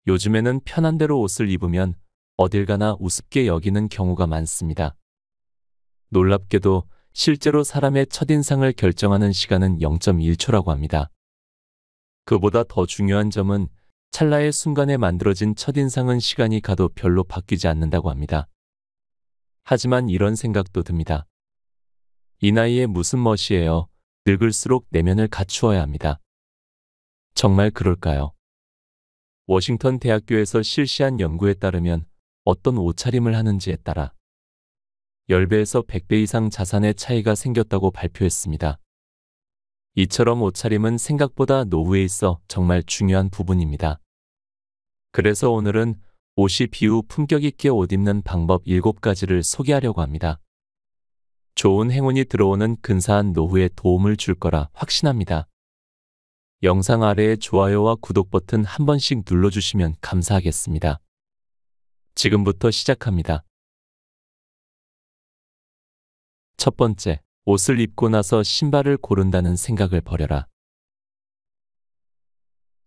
요즘에는 편한 대로 옷을 입으면 어딜 가나 우습게 여기는 경우가 많습니다. 놀랍게도 실제로 사람의 첫인상을 결정하는 시간은 0.1초라고 합니다. 그보다 더 중요한 점은 찰나의 순간에 만들어진 첫인상은 시간이 가도 별로 바뀌지 않는다고 합니다. 하지만 이런 생각도 듭니다. 이 나이에 무슨 멋이에요. 늙을수록 내면을 갖추어야 합니다. 정말 그럴까요? 워싱턴 대학교에서 실시한 연구에 따르면 어떤 옷차림을 하는지에 따라 10배에서 100배 이상 자산의 차이가 생겼다고 발표했습니다. 이처럼 옷차림은 생각보다 노후에 있어 정말 중요한 부분입니다. 그래서 오늘은 옷이 비후 품격 있게 옷 입는 방법 7가지를 소개하려고 합니다. 좋은 행운이 들어오는 근사한 노후에 도움을 줄 거라 확신합니다. 영상 아래에 좋아요와 구독 버튼 한 번씩 눌러주시면 감사하겠습니다. 지금부터 시작합니다. 첫 번째, 옷을 입고 나서 신발을 고른다는 생각을 버려라.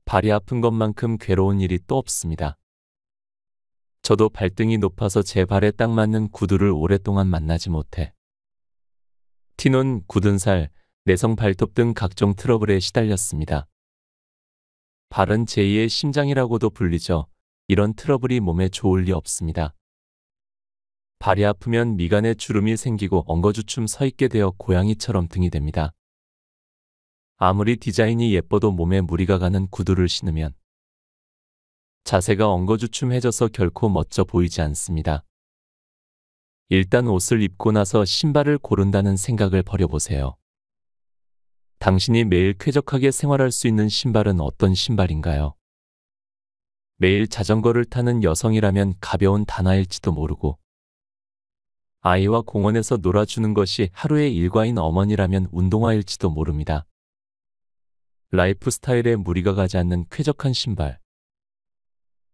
발이 아픈 것만큼 괴로운 일이 또 없습니다. 저도 발등이 높아서 제 발에 딱 맞는 구두를 오랫동안 만나지 못해 티눈, 굳은 살, 내성 발톱 등 각종 트러블에 시달렸습니다. 발은 제2의 심장이라고도 불리죠. 이런 트러블이 몸에 좋을 리 없습니다. 발이 아프면 미간에 주름이 생기고 엉거주춤 서 있게 되어 고양이처럼 등이 됩니다. 아무리 디자인이 예뻐도 몸에 무리가 가는 구두를 신으면 자세가 엉거주춤해져서 결코 멋져 보이지 않습니다. 일단 옷을 입고 나서 신발을 고른다는 생각을 버려보세요. 당신이 매일 쾌적하게 생활할 수 있는 신발은 어떤 신발인가요? 매일 자전거를 타는 여성이라면 가벼운 단화일지도 모르고 아이와 공원에서 놀아주는 것이 하루의 일과인 어머니라면 운동화일지도 모릅니다. 라이프 스타일에 무리가 가지 않는 쾌적한 신발.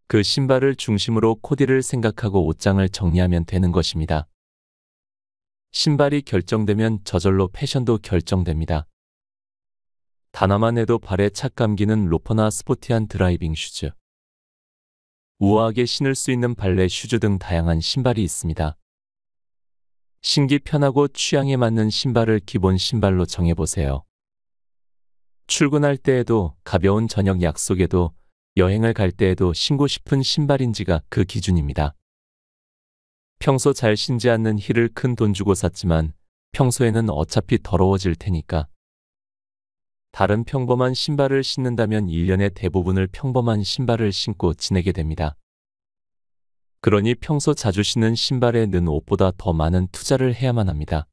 그 신발을 중심으로 코디를 생각하고 옷장을 정리하면 되는 것입니다. 신발이 결정되면 저절로 패션도 결정됩니다. 단화만 해도 발에 착 감기는 로퍼나 스포티한 드라이빙 슈즈, 우아하게 신을 수 있는 발레 슈즈 등 다양한 신발이 있습니다. 신기 편하고 취향에 맞는 신발을 기본 신발로 정해보세요. 출근할 때에도 가벼운 저녁 약속에도 여행을 갈 때에도 신고 싶은 신발인지가 그 기준입니다. 평소 잘 신지 않는 힐을 큰 돈 주고 샀지만 평소에는 어차피 더러워질 테니까 다른 평범한 신발을 신는다면 1년의 대부분을 평범한 신발을 신고 지내게 됩니다. 그러니 평소 자주 신는 신발에 는 옷보다 더 많은 투자를 해야만 합니다.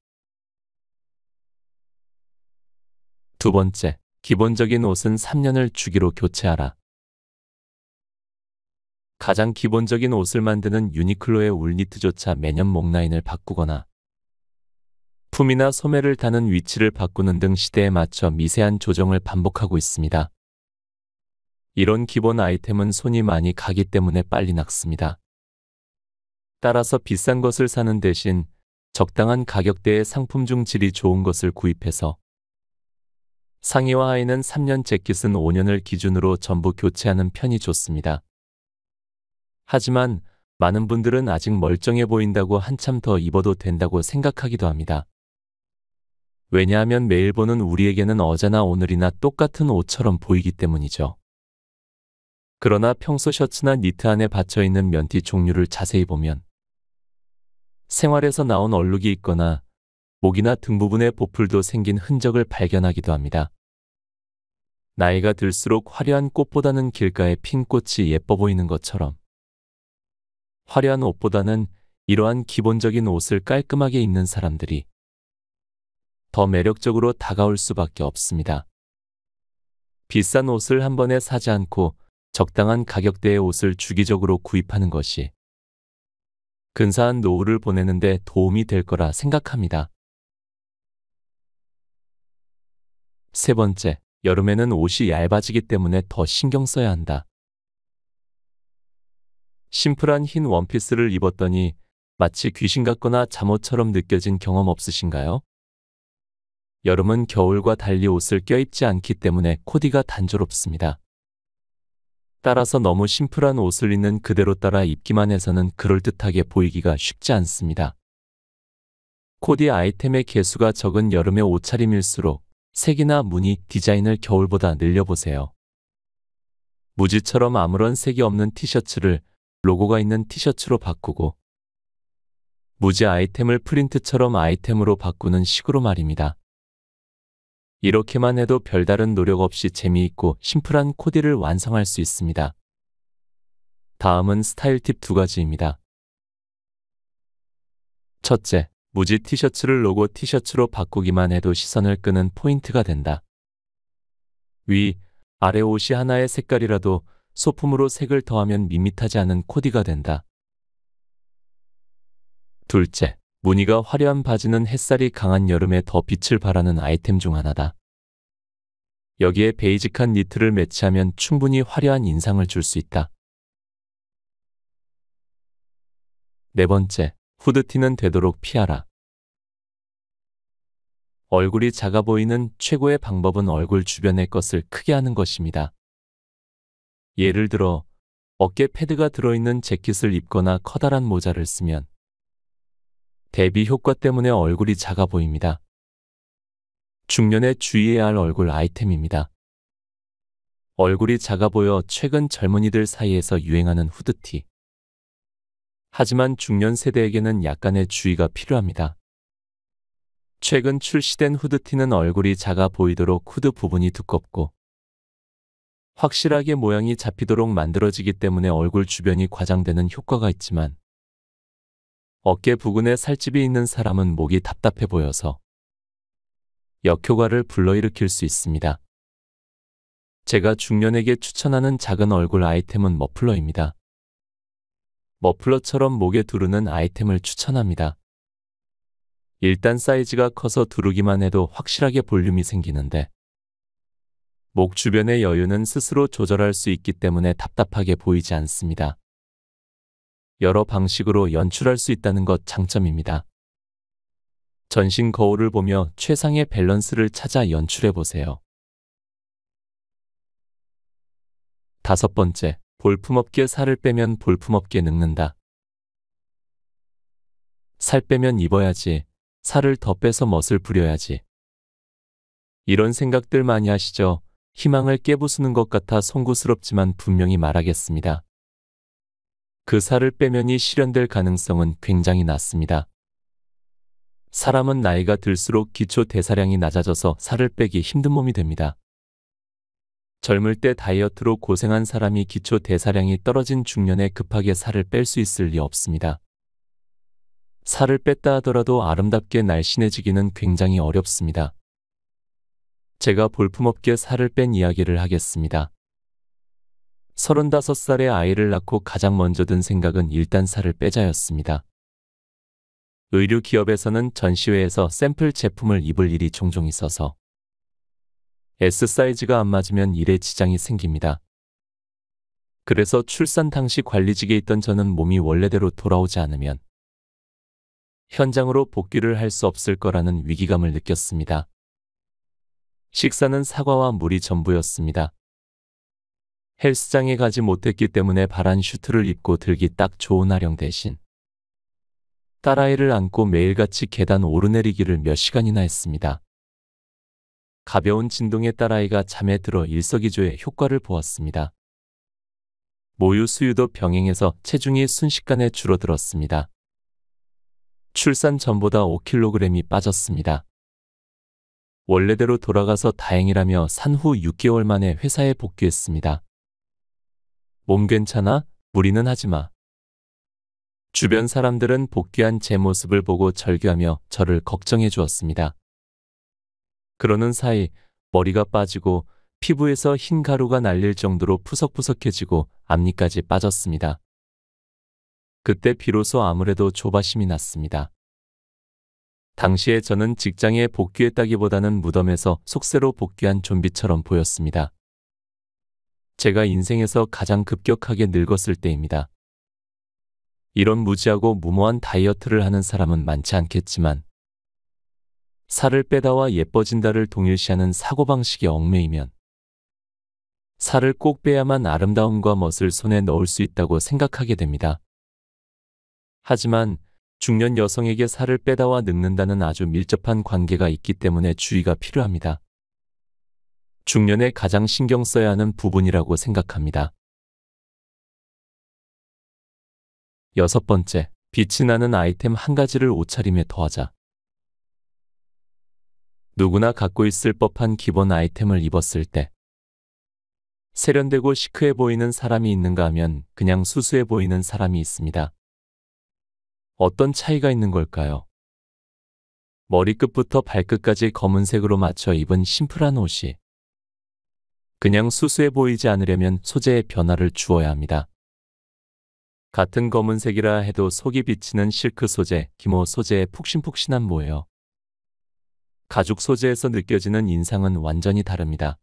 두 번째, 기본적인 옷은 3년을 주기로 교체하라. 가장 기본적인 옷을 만드는 유니클로의 울니트조차 매년 목 라인을 바꾸거나 품이나 소매를 다는 위치를 바꾸는 등 시대에 맞춰 미세한 조정을 반복하고 있습니다. 이런 기본 아이템은 손이 많이 가기 때문에 빨리 낡습니다. 따라서 비싼 것을 사는 대신 적당한 가격대의 상품 중 질이 좋은 것을 구입해서 상의와 하의는 3년, 재킷은 5년을 기준으로 전부 교체하는 편이 좋습니다. 하지만 많은 분들은 아직 멀쩡해 보인다고 한참 더 입어도 된다고 생각하기도 합니다. 왜냐하면 매일 보는 우리에게는 어제나 오늘이나 똑같은 옷처럼 보이기 때문이죠. 그러나 평소 셔츠나 니트 안에 받쳐있는 면티 종류를 자세히 보면 생활에서 나온 얼룩이 있거나 목이나 등 부분에 보풀도 생긴 흔적을 발견하기도 합니다. 나이가 들수록 화려한 꽃보다는 길가에 핀 꽃이 예뻐 보이는 것처럼 화려한 옷보다는 이러한 기본적인 옷을 깔끔하게 입는 사람들이 더 매력적으로 다가올 수밖에 없습니다. 비싼 옷을 한 번에 사지 않고 적당한 가격대의 옷을 주기적으로 구입하는 것이 근사한 노후를 보내는 데 도움이 될 거라 생각합니다. 세 번째, 여름에는 옷이 얇아지기 때문에 더 신경 써야 한다. 심플한 흰 원피스를 입었더니 마치 귀신 같거나 잠옷처럼 느껴진 경험 없으신가요? 여름은 겨울과 달리 옷을 껴입지 않기 때문에 코디가 단조롭습니다. 따라서 너무 심플한 옷을 있는 그대로 따라 입기만 해서는 그럴듯하게 보이기가 쉽지 않습니다. 코디 아이템의 개수가 적은 여름의 옷차림일수록 색이나 무늬, 디자인을 겨울보다 늘려보세요. 무지처럼 아무런 색이 없는 티셔츠를 로고가 있는 티셔츠로 바꾸고 무지 아이템을 프린트처럼 아이템으로 바꾸는 식으로 말입니다. 이렇게만 해도 별다른 노력 없이 재미있고 심플한 코디를 완성할 수 있습니다. 다음은 스타일 팁 2가지입니다. 첫째, 무지 티셔츠를 로고 티셔츠로 바꾸기만 해도 시선을 끄는 포인트가 된다. 위, 아래 옷이 하나의 색깔이라도 소품으로 색을 더하면 밋밋하지 않은 코디가 된다. 둘째, 무늬가 화려한 바지는 햇살이 강한 여름에 더 빛을 발하는 아이템 중 하나다. 여기에 베이직한 니트를 매치하면 충분히 화려한 인상을 줄 수 있다. 네 번째, 후드티는 되도록 피하라. 얼굴이 작아 보이는 최고의 방법은 얼굴 주변의 것을 크게 하는 것입니다. 예를 들어 어깨 패드가 들어있는 재킷을 입거나 커다란 모자를 쓰면 대비 효과 때문에 얼굴이 작아 보입니다. 중년에 주의해야 할 얼굴 아이템입니다. 얼굴이 작아 보여 최근 젊은이들 사이에서 유행하는 후드티. 하지만 중년 세대에게는 약간의 주의가 필요합니다. 최근 출시된 후드티는 얼굴이 작아 보이도록 후드 부분이 두껍고 확실하게 모양이 잡히도록 만들어지기 때문에 얼굴 주변이 과장되는 효과가 있지만 어깨 부근에 살집이 있는 사람은 목이 답답해 보여서 역효과를 불러일으킬 수 있습니다. 제가 중년에게 추천하는 작은 얼굴 아이템은 머플러입니다. 머플러처럼 목에 두르는 아이템을 추천합니다. 일단 사이즈가 커서 두르기만 해도 확실하게 볼륨이 생기는데 목 주변의 여유는 스스로 조절할 수 있기 때문에 답답하게 보이지 않습니다. 여러 방식으로 연출할 수 있다는 것 장점입니다. 전신 거울을 보며 최상의 밸런스를 찾아 연출해 보세요. 다섯 번째, 볼품없게 살을 빼면 볼품없게 늙는다. 살 빼면 입어야지, 살을 더 빼서 멋을 부려야지. 이런 생각들 많이 하시죠? 희망을 깨부수는 것 같아 송구스럽지만 분명히 말하겠습니다. 그 살을 빼면이 실현될 가능성은 굉장히 낮습니다. 사람은 나이가 들수록 기초 대사량이 낮아져서 살을 빼기 힘든 몸이 됩니다. 젊을 때 다이어트로 고생한 사람이 기초 대사량이 떨어진 중년에 급하게 살을 뺄 수 있을 리 없습니다. 살을 뺐다 하더라도 아름답게 날씬해지기는 굉장히 어렵습니다. 제가 볼품없게 살을 뺀 이야기를 하겠습니다. 35살에 아이를 낳고 가장 먼저 든 생각은 일단 살을 빼자였습니다. 의류 기업에서는 전시회에서 샘플 제품을 입을 일이 종종 있어서 S 사이즈가 안 맞으면 일에 지장이 생깁니다. 그래서 출산 당시 관리직에 있던 저는 몸이 원래대로 돌아오지 않으면 현장으로 복귀를 할 수 없을 거라는 위기감을 느꼈습니다. 식사는 사과와 물이 전부였습니다. 헬스장에 가지 못했기 때문에 바란 슈트를 입고 들기 딱 좋은 아령 대신 딸아이를 안고 매일같이 계단 오르내리기를 몇 시간이나 했습니다. 가벼운 진동의 딸아이가 잠에 들어 일석이조의 효과를 보았습니다. 모유 수유도 병행해서 체중이 순식간에 줄어들었습니다. 출산 전보다 5kg이 빠졌습니다. 원래대로 돌아가서 다행이라며 산후 6개월 만에 회사에 복귀했습니다. 몸 괜찮아? 무리는 하지 마. 주변 사람들은 복귀한 제 모습을 보고 절규하며 저를 걱정해 주었습니다. 그러는 사이 머리가 빠지고 피부에서 흰 가루가 날릴 정도로 푸석푸석해지고 앞니까지 빠졌습니다. 그때 비로소 아무래도 조바심이 났습니다. 당시에 저는 직장에 복귀했다기보다는 무덤에서 속세로 복귀한 좀비처럼 보였습니다. 제가 인생에서 가장 급격하게 늙었을 때입니다. 이런 무지하고 무모한 다이어트를 하는 사람은 많지 않겠지만 살을 빼다와 예뻐진다를 동일시하는 사고방식에 얽매이면 살을 꼭 빼야만 아름다움과 멋을 손에 넣을 수 있다고 생각하게 됩니다. 하지만 중년 여성에게 살을 빼다와 늙는다는 아주 밀접한 관계가 있기 때문에 주의가 필요합니다. 중년에 가장 신경 써야 하는 부분이라고 생각합니다. 6번째, 빛이 나는 아이템 한 가지를 옷차림에 더하자. 누구나 갖고 있을 법한 기본 아이템을 입었을 때 세련되고 시크해 보이는 사람이 있는가 하면 그냥 수수해 보이는 사람이 있습니다. 어떤 차이가 있는 걸까요? 머리끝부터 발끝까지 검은색으로 맞춰 입은 심플한 옷이 그냥 수수해 보이지 않으려면 소재의 변화를 주어야 합니다. 같은 검은색이라 해도 속이 비치는 실크 소재, 기모 소재의 푹신푹신한 모예요. 가죽 소재에서 느껴지는 인상은 완전히 다릅니다.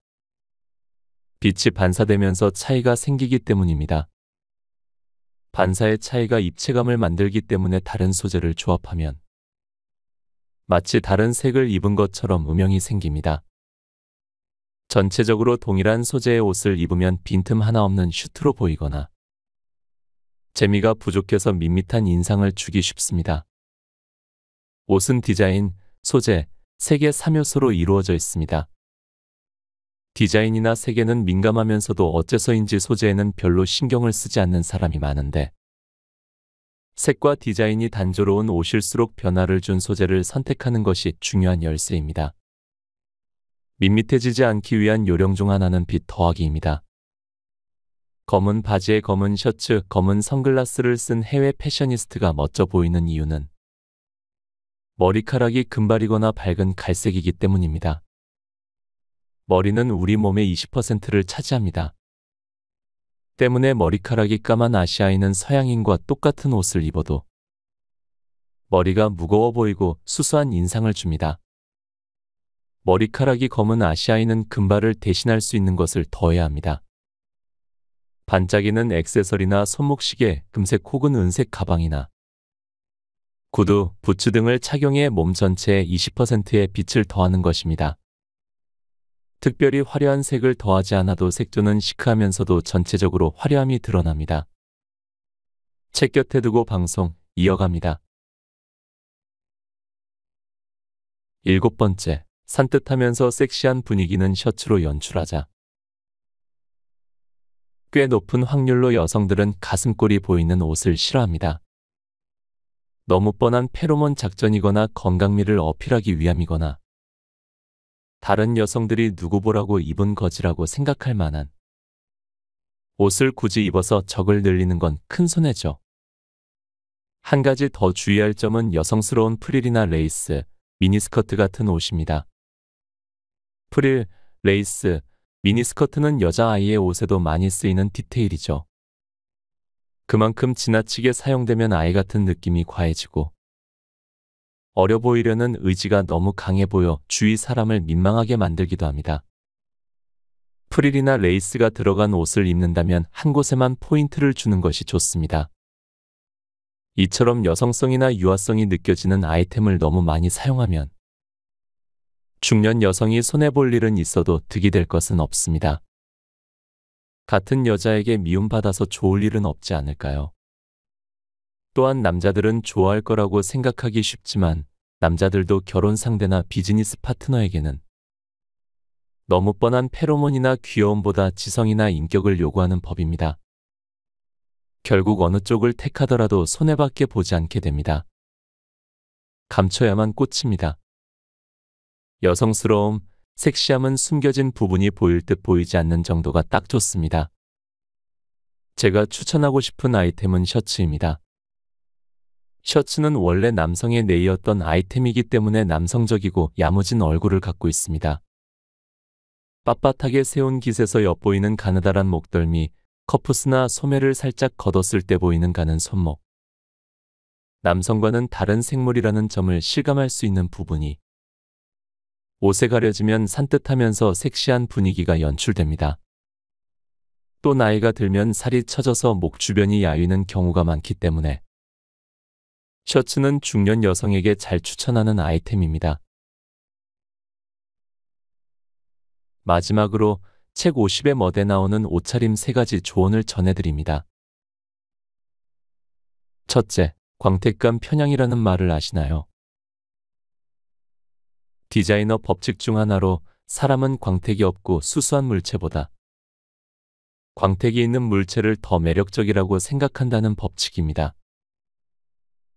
빛이 반사되면서 차이가 생기기 때문입니다. 반사의 차이가 입체감을 만들기 때문에 다른 소재를 조합하면 마치 다른 색을 입은 것처럼 음영이 생깁니다. 전체적으로 동일한 소재의 옷을 입으면 빈틈 하나 없는 슈트로 보이거나 재미가 부족해서 밋밋한 인상을 주기 쉽습니다. 옷은 디자인, 소재, 색의 3요소로 이루어져 있습니다. 디자인이나 색에는 민감하면서도 어째서인지 소재에는 별로 신경을 쓰지 않는 사람이 많은데 색과 디자인이 단조로운 옷일수록 변화를 준 소재를 선택하는 것이 중요한 열쇠입니다. 밋밋해지지 않기 위한 요령 중 하나는 빛 더하기입니다. 검은 바지에 검은 셔츠, 검은 선글라스를 쓴 해외 패셔니스트가 멋져 보이는 이유는 머리카락이 금발이거나 밝은 갈색이기 때문입니다. 머리는 우리 몸의 20%를 차지합니다. 때문에 머리카락이 까만 아시아인은 서양인과 똑같은 옷을 입어도 머리가 무거워 보이고 수수한 인상을 줍니다. 머리카락이 검은 아시아인은 금발을 대신할 수 있는 것을 더해야 합니다. 반짝이는 액세서리나 손목시계, 금색 혹은 은색 가방이나 구두, 부츠 등을 착용해 몸 전체에 20%의 빛을 더하는 것입니다. 특별히 화려한 색을 더하지 않아도 색조는 시크하면서도 전체적으로 화려함이 드러납니다. 책 곁에 두고 방송 이어갑니다. 7번째, 산뜻하면서 섹시한 분위기는 셔츠로 연출하자. 꽤 높은 확률로 여성들은 가슴골이 보이는 옷을 싫어합니다. 너무 뻔한 페로몬 작전이거나 건강미를 어필하기 위함이거나 다른 여성들이 누구 보라고 입은 거지라고 생각할 만한 옷을 굳이 입어서 적을 늘리는 건 큰 손해죠. 한 가지 더 주의할 점은 여성스러운 프릴이나 레이스, 미니스커트 같은 옷입니다. 프릴, 레이스, 미니스커트는 여자아이의 옷에도 많이 쓰이는 디테일이죠. 그만큼 지나치게 사용되면 아이 같은 느낌이 과해지고 어려 보이려는 의지가 너무 강해 보여 주위 사람을 민망하게 만들기도 합니다. 프릴이나 레이스가 들어간 옷을 입는다면 한 곳에만 포인트를 주는 것이 좋습니다. 이처럼 여성성이나 유아성이 느껴지는 아이템을 너무 많이 사용하면 중년 여성이 손해볼 일은 있어도 득이 될 것은 없습니다. 같은 여자에게 미움받아서 좋을 일은 없지 않을까요? 또한 남자들은 좋아할 거라고 생각하기 쉽지만 남자들도 결혼 상대나 비즈니스 파트너에게는 너무 뻔한 페로몬이나 귀여움보다 지성이나 인격을 요구하는 법입니다. 결국 어느 쪽을 택하더라도 손해밖에 보지 않게 됩니다. 감춰야만 꽃입니다. 여성스러움, 섹시함은 숨겨진 부분이 보일 듯 보이지 않는 정도가 딱 좋습니다. 제가 추천하고 싶은 아이템은 셔츠입니다. 셔츠는 원래 남성의 내의였던 아이템이기 때문에 남성적이고 야무진 얼굴을 갖고 있습니다. 빳빳하게 세운 깃에서 엿보이는 가느다란 목덜미, 커프스나 소매를 살짝 걷었을 때 보이는 가는 손목. 남성과는 다른 생물이라는 점을 실감할 수 있는 부분이 옷에 가려지면 산뜻하면서 섹시한 분위기가 연출됩니다. 또 나이가 들면 살이 처져서 목 주변이 야위는 경우가 많기 때문에 셔츠는 중년 여성에게 잘 추천하는 아이템입니다. 마지막으로 책 50의 멋에 나오는 옷차림 3가지 조언을 전해드립니다. 첫째, 광택감 편향이라는 말을 아시나요? 디자이너 법칙 중 하나로 사람은 광택이 없고 수수한 물체보다 광택이 있는 물체를 더 매력적이라고 생각한다는 법칙입니다.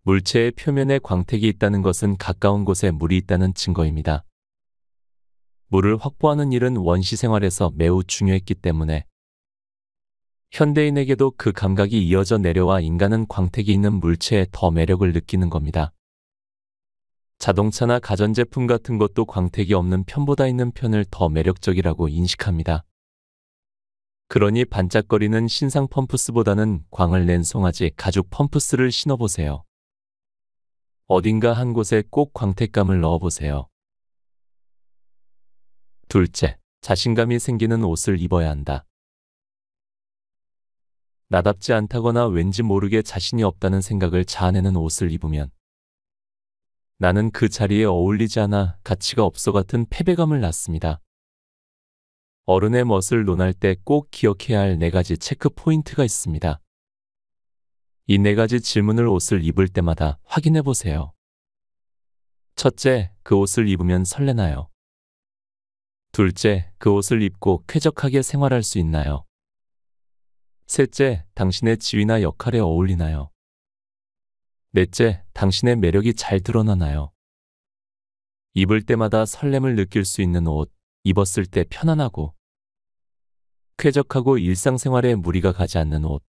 물체의 표면에 광택이 있다는 것은 가까운 곳에 물이 있다는 증거입니다. 물을 확보하는 일은 원시 생활에서 매우 중요했기 때문에 현대인에게도 그 감각이 이어져 내려와 인간은 광택이 있는 물체에 더 매력을 느끼는 겁니다. 자동차나 가전제품 같은 것도 광택이 없는 편보다 있는 편을 더 매력적이라고 인식합니다. 그러니 반짝거리는 신상 펌프스보다는 광을 낸 송아지 가죽 펌프스를 신어보세요. 어딘가 한 곳에 꼭 광택감을 넣어보세요. 둘째, 자신감이 생기는 옷을 입어야 한다. 나답지 않다거나 왠지 모르게 자신이 없다는 생각을 자아내는 옷을 입으면 나는 그 자리에 어울리지 않아 가치가 없어 같은 패배감을 낳습니다. 어른의 멋을 논할 때 꼭 기억해야 할 4가지 체크 포인트가 있습니다. 이 4가지 질문을 옷을 입을 때마다 확인해 보세요. 첫째, 그 옷을 입으면 설레나요? 둘째, 그 옷을 입고 쾌적하게 생활할 수 있나요? 셋째, 당신의 지위나 역할에 어울리나요? 넷째, 당신의 매력이 잘 드러나나요? 입을 때마다 설렘을 느낄 수 있는 옷, 입었을 때 편안하고 쾌적하고 일상생활에 무리가 가지 않는 옷,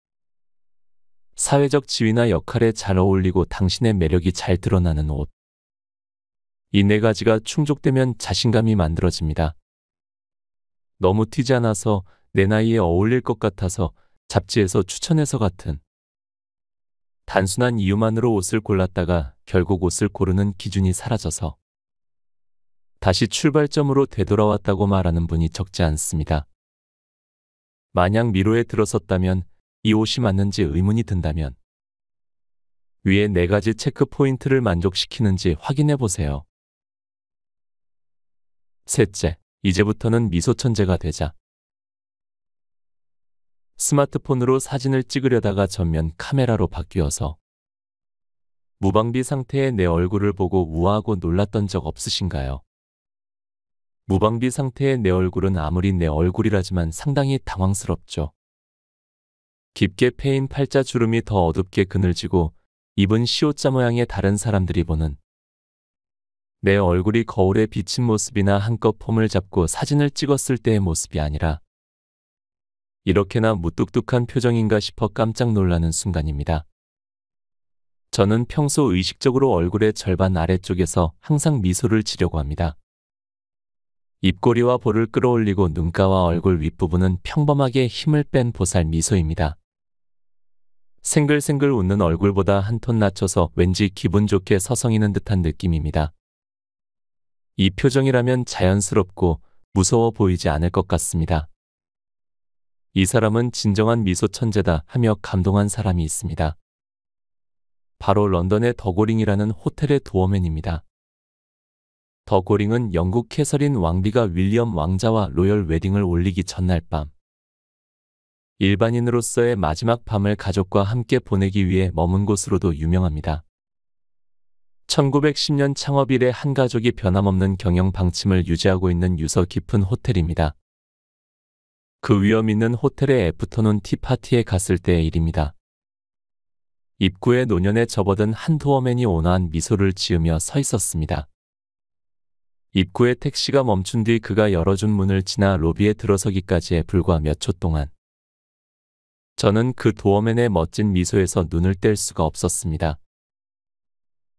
사회적 지위나 역할에 잘 어울리고 당신의 매력이 잘 드러나는 옷. 이 4가지가 충족되면 자신감이 만들어집니다. 너무 튀지 않아서 내 나이에 어울릴 것 같아서 잡지에서 추천해서 같은 단순한 이유만으로 옷을 골랐다가 결국 옷을 고르는 기준이 사라져서 다시 출발점으로 되돌아왔다고 말하는 분이 적지 않습니다. 만약 미로에 들어섰다면 이 옷이 맞는지 의문이 든다면 위에 4가지 체크 포인트를 만족시키는지 확인해 보세요. 셋째, 이제부터는 미소천재가 되자. 스마트폰으로 사진을 찍으려다가 전면 카메라로 바뀌어서 무방비 상태의 내 얼굴을 보고 우아하고 놀랐던 적 없으신가요? 무방비 상태의 내 얼굴은 아무리 내 얼굴이라지만 상당히 당황스럽죠. 깊게 패인 팔자 주름이 더 어둡게 그늘지고 입은 시옷자 모양의 다른 사람들이 보는 내 얼굴이 거울에 비친 모습이나 한껏 폼을 잡고 사진을 찍었을 때의 모습이 아니라 이렇게나 무뚝뚝한 표정인가 싶어 깜짝 놀라는 순간입니다. 저는 평소 의식적으로 얼굴의 절반 아래쪽에서 항상 미소를 지려고 합니다. 입꼬리와 볼을 끌어올리고 눈가와 얼굴 윗부분은 평범하게 힘을 뺀 보살 미소입니다. 생글생글 웃는 얼굴보다 한 톤 낮춰서 왠지 기분 좋게 서성이는 듯한 느낌입니다. 이 표정이라면 자연스럽고 무서워 보이지 않을 것 같습니다. 이 사람은 진정한 미소 천재다 하며 감동한 사람이 있습니다. 바로 런던의 더고링이라는 호텔의 도어맨입니다. 더고링은 영국 캐서린 왕비가 윌리엄 왕자와 로열 웨딩을 올리기 전날 밤 일반인으로서의 마지막 밤을 가족과 함께 보내기 위해 머문 곳으로도 유명합니다. 1910년 창업 이래 한 가족이 변함없는 경영 방침을 유지하고 있는 유서 깊은 호텔입니다. 그 위험 있는 호텔의 애프터눈 티파티에 갔을 때의 일입니다. 입구에 노년에 접어든 한 도어맨이 온화한 미소를 지으며 서 있었습니다. 입구에 택시가 멈춘 뒤 그가 열어준 문을 지나 로비에 들어서기까지에 불과 몇 초 동안 저는 그 도어맨의 멋진 미소에서 눈을 뗄 수가 없었습니다.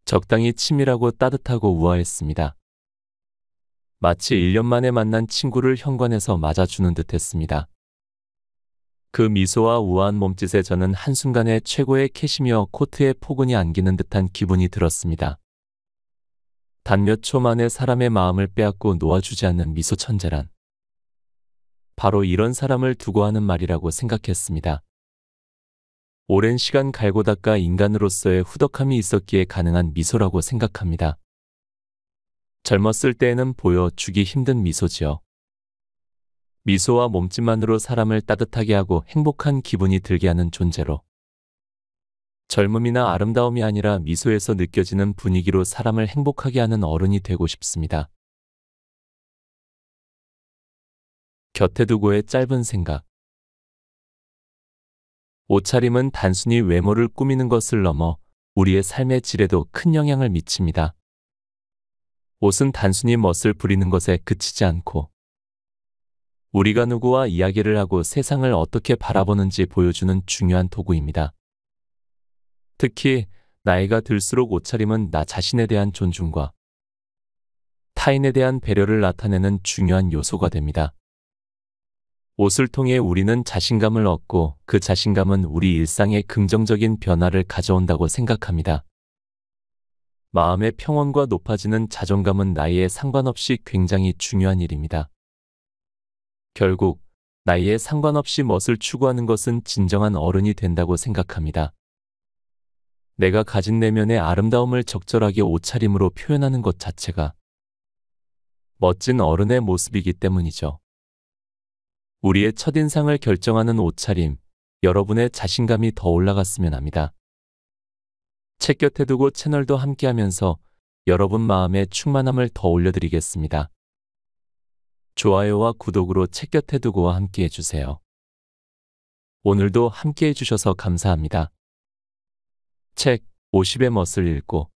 적당히 치밀하고 따뜻하고 우아했습니다. 마치 1년 만에 만난 친구를 현관에서 맞아주는 듯 했습니다. 그 미소와 우아한 몸짓에 저는 한순간에 최고의 캐시미어 코트에 포근히 안기는 듯한 기분이 들었습니다. 단 몇 초 만에 사람의 마음을 빼앗고 놓아주지 않는 미소 천재란 바로 이런 사람을 두고 하는 말이라고 생각했습니다. 오랜 시간 갈고 닦아 인간으로서의 후덕함이 있었기에 가능한 미소라고 생각합니다. 젊었을 때에는 보여주기 힘든 미소지요. 미소와 몸짓만으로 사람을 따뜻하게 하고 행복한 기분이 들게 하는 존재로. 젊음이나 아름다움이 아니라 미소에서 느껴지는 분위기로 사람을 행복하게 하는 어른이 되고 싶습니다. 곁에 두고의 짧은 생각. 옷차림은 단순히 외모를 꾸미는 것을 넘어 우리의 삶의 질에도 큰 영향을 미칩니다. 옷은 단순히 멋을 부리는 것에 그치지 않고 우리가 누구와 이야기를 하고 세상을 어떻게 바라보는지 보여주는 중요한 도구입니다. 특히 나이가 들수록 옷차림은 나 자신에 대한 존중과 타인에 대한 배려를 나타내는 중요한 요소가 됩니다. 옷을 통해 우리는 자신감을 얻고 그 자신감은 우리 일상에 긍정적인 변화를 가져온다고 생각합니다. 마음의 평온과 높아지는 자존감은 나이에 상관없이 굉장히 중요한 일입니다. 결국 나이에 상관없이 멋을 추구하는 것은 진정한 어른이 된다고 생각합니다. 내가 가진 내면의 아름다움을 적절하게 옷차림으로 표현하는 것 자체가 멋진 어른의 모습이기 때문이죠. 우리의 첫인상을 결정하는 옷차림, 여러분의 자신감이 더 올라갔으면 합니다. 책 곁에 두고 채널도 함께하면서 여러분 마음의 충만함을 더 올려드리겠습니다. 좋아요와 구독으로 책 곁에 두고와 함께해 주세요. 오늘도 함께해 주셔서 감사합니다. 책 50의 멋을 읽고